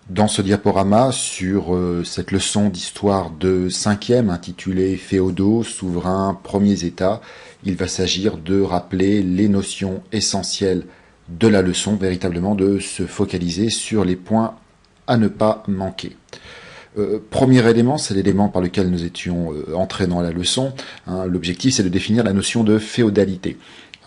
Dans ce diaporama, sur cette leçon d'histoire de 5e intitulée Féodaux, souverains, premiers États, il va s'agir de rappeler les notions essentielles de la leçon, véritablement de se focaliser sur les points à ne pas manquer. Premier élément, c'est l'élément par lequel nous étions entrés dans la leçon. L'objectif, c'est de définir la notion de féodalité.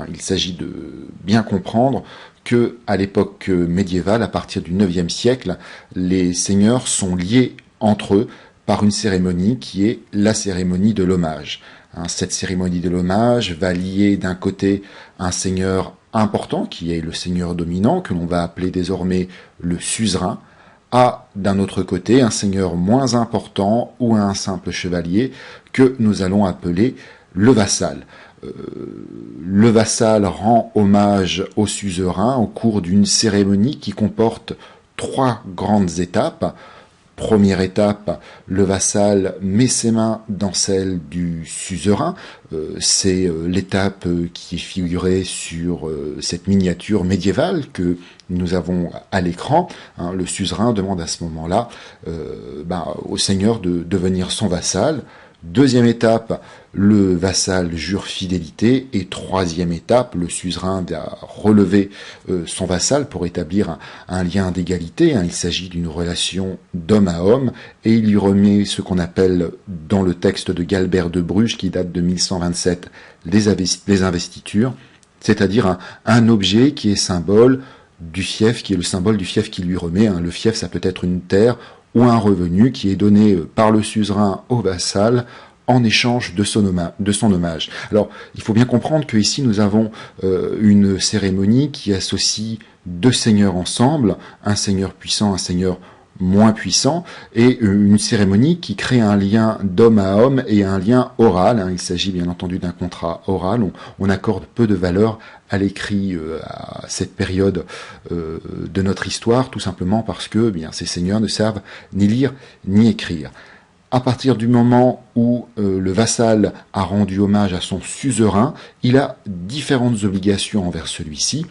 Il s'agit de bien comprendre que, à l'époque médiévale, à partir du IXe siècle, les seigneurs sont liés entre eux par une cérémonie qui est la cérémonie de l'hommage. Cette cérémonie de l'hommage va lier d'un côté un seigneur important, qui est le seigneur dominant, que l'on va appeler désormais le suzerain, à, d'un autre côté, un seigneur moins important ou un simple chevalier que nous allons appeler le vassal. Le vassal rend hommage au suzerain au cours d'une cérémonie qui comporte 3 grandes étapes. Première étape, le vassal met ses mains dans celles du suzerain. C'est l'étape qui est figurée sur cette miniature médiévale que nous avons à l'écran. Le suzerain demande à ce moment-là au seigneur de devenir son vassal. Deuxième étape, le vassal jure fidélité. Et troisième étape, le suzerain va relever son vassal pour établir un lien d'égalité. Il s'agit d'une relation d'homme à homme. Et il lui remet ce qu'on appelle, dans le texte de Galbert de Bruges, qui date de 1127, les investitures, c'est-à-dire un objet qui est symbole du fief, qui est le symbole du fief qu'il lui remet. Le fief, ça peut être une terre ou un revenu qui est donné par le suzerain au vassal en échange de son hommage. Alors, il faut bien comprendre que ici nous avons une cérémonie qui associe 2 seigneurs ensemble, un seigneur puissant, un seigneur moins puissant, et une cérémonie qui crée un lien d'homme à homme et un lien oral. Il s'agit bien entendu d'un contrat oral. On accorde peu de valeur à l'écrit à cette période de notre histoire, tout simplement parce que ces seigneurs ne savent ni lire ni écrire. À partir du moment où le vassal a rendu hommage à son suzerain, il a différentes obligations envers celui-ci.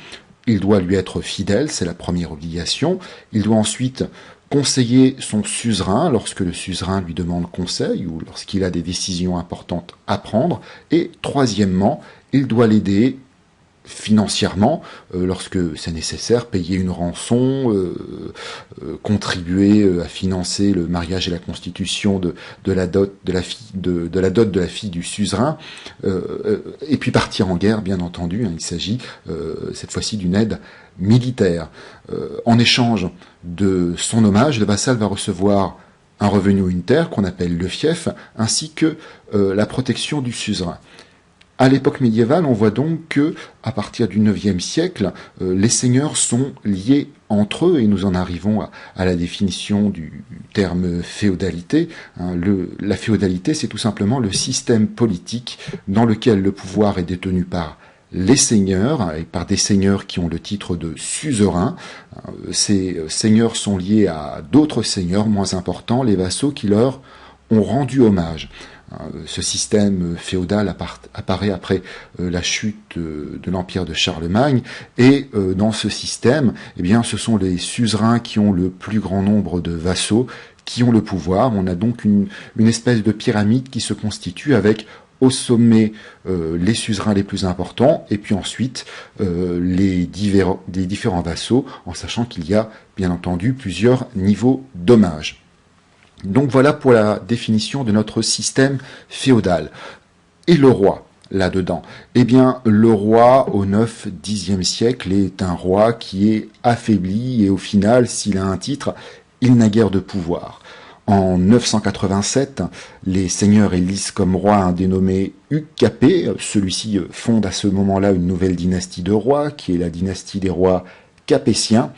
Il doit lui être fidèle, c'est la première obligation. Il doit ensuite conseiller son suzerain lorsque le suzerain lui demande conseil ou lorsqu'il a des décisions importantes à prendre. Et troisièmement, il doit l'aider financièrement lorsque c'est nécessaire, payer une rançon, contribuer à financer le mariage et la constitution de la dot de la fille du suzerain, et puis partir en guerre, bien entendu. Il s'agit cette fois-ci d'une aide militaire. En échange de son hommage, le vassal va recevoir un revenu ou une terre qu'on appelle le fief, ainsi que la protection du suzerain. À l'époque médiévale, on voit donc que, à partir du IXe siècle, les seigneurs sont liés entre eux, et nous en arrivons à la définition du terme féodalité. La féodalité, c'est tout simplement le système politique dans lequel le pouvoir est détenu par les seigneurs, et par des seigneurs qui ont le titre de suzerain. Ces seigneurs sont liés à d'autres seigneurs moins importants, les vassaux qui leur ont rendu hommage. Ce système féodal apparaît après la chute de l'empire de Charlemagne, et dans ce système, ce sont les suzerains qui ont le plus grand nombre de vassaux, qui ont le pouvoir. On a donc une espèce de pyramide qui se constitue avec au sommet les suzerains les plus importants, et puis ensuite les différents vassaux, en sachant qu'il y a bien entendu plusieurs niveaux d'hommage. Donc voilà pour la définition de notre système féodal. Et le roi, là-dedans? Le roi, au 9-10e siècle, est un roi qui est affaibli, et au final, s'il a un titre, il n'a guère de pouvoir. En 987, les seigneurs élisent comme roi un dénommé Hugues Capet. Celui-ci fonde à ce moment-là une nouvelle dynastie de rois, qui est la dynastie des rois capétiens.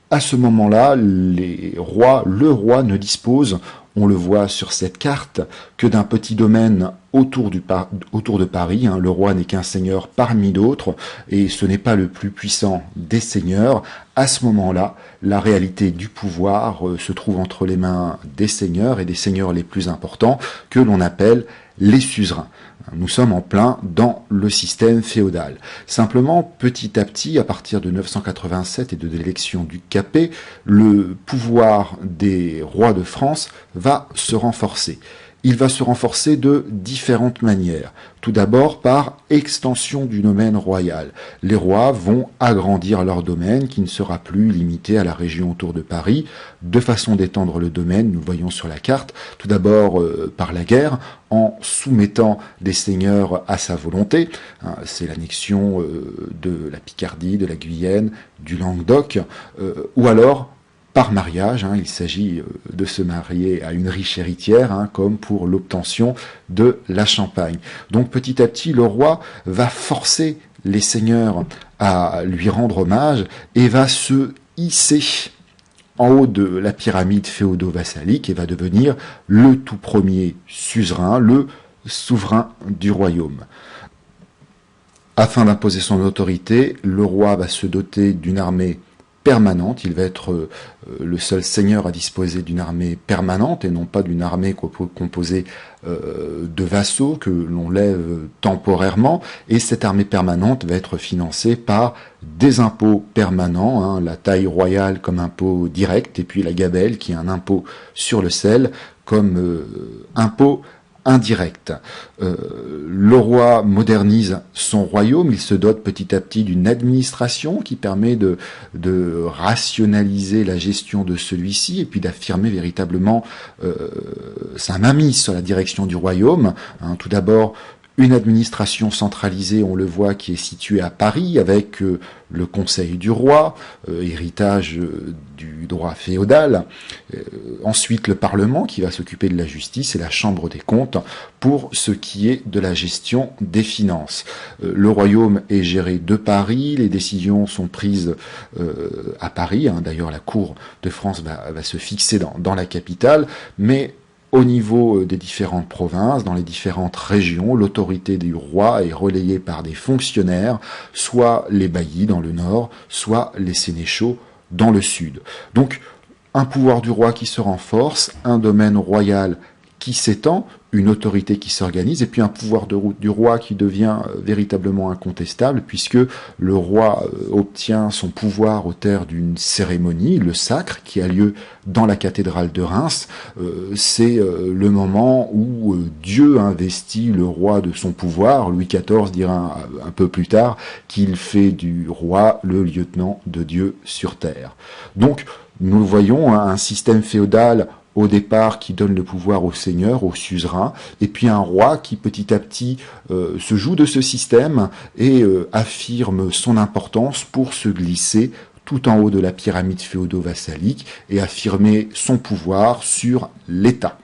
À ce moment-là, le roi ne dispose, on le voit sur cette carte, que d'un petit domaine autour de Paris. Le roi n'est qu'un seigneur parmi d'autres, et ce n'est pas le plus puissant des seigneurs. à ce moment-là, la réalité du pouvoir se trouve entre les mains des seigneurs et des seigneurs les plus importants que l'on appelle les suzerains. Nous sommes en plein dans le système féodal. Simplement, petit à petit, à partir de 987 et de l'élection du Capet, le pouvoir des rois de France va se renforcer. Il va se renforcer de différentes manières. Tout d'abord par extension du domaine royal. Les rois vont agrandir leur domaine qui ne sera plus limité à la région autour de Paris. Deux façons d'étendre le domaine, nous le voyons sur la carte. Tout d'abord par la guerre, en soumettant des seigneurs à sa volonté. C'est l'annexion de la Picardie, de la Guyenne, du Languedoc, ou alors par mariage, il s'agit de se marier à une riche héritière, comme pour l'obtention de la Champagne. Donc petit à petit, le roi va forcer les seigneurs à lui rendre hommage et va se hisser en haut de la pyramide féodo-vassalique et va devenir le tout premier suzerain, le souverain du royaume. Afin d'imposer son autorité, le roi va se doter d'une armée permanente. Il va être le seul seigneur à disposer d'une armée permanente et non pas d'une armée composée de vassaux que l'on lève temporairement. Et cette armée permanente va être financée par des impôts permanents, la taille royale comme impôt direct et puis la gabelle qui est un impôt sur le sel comme impôt indirect. Le roi modernise son royaume, il se dote petit à petit d'une administration qui permet de rationaliser la gestion de celui-ci et puis d'affirmer véritablement sa mainmise sur la direction du royaume. Tout d'abord, une administration centralisée, on le voit, qui est située à Paris, avec le Conseil du roi, héritage du droit féodal. Ensuite, le Parlement, qui va s'occuper de la justice, et la Chambre des comptes, pour ce qui est de la gestion des finances. Le royaume est géré de Paris, les décisions sont prises à Paris. D'ailleurs, la Cour de France va se fixer dans la capitale, mais au niveau des différentes provinces, dans les différentes régions, l'autorité du roi est relayée par des fonctionnaires, soit les baillis dans le nord, soit les sénéchaux dans le sud. Donc, un pouvoir du roi qui se renforce, un domaine royal qui s'étend, une autorité qui s'organise, et puis un pouvoir du roi qui devient véritablement incontestable, puisque le roi obtient son pouvoir au terme d'une cérémonie, le sacre, qui a lieu dans la cathédrale de Reims. C'est le moment où Dieu investit le roi de son pouvoir. Louis XIV dira un peu plus tard qu'il fait du roi le lieutenant de Dieu sur terre. Donc, nous voyons un système féodal au départ qui donne le pouvoir au seigneur, au suzerain, et puis un roi qui petit à petit se joue de ce système et affirme son importance pour se glisser tout en haut de la pyramide féodo-vassalique et affirmer son pouvoir sur l'État.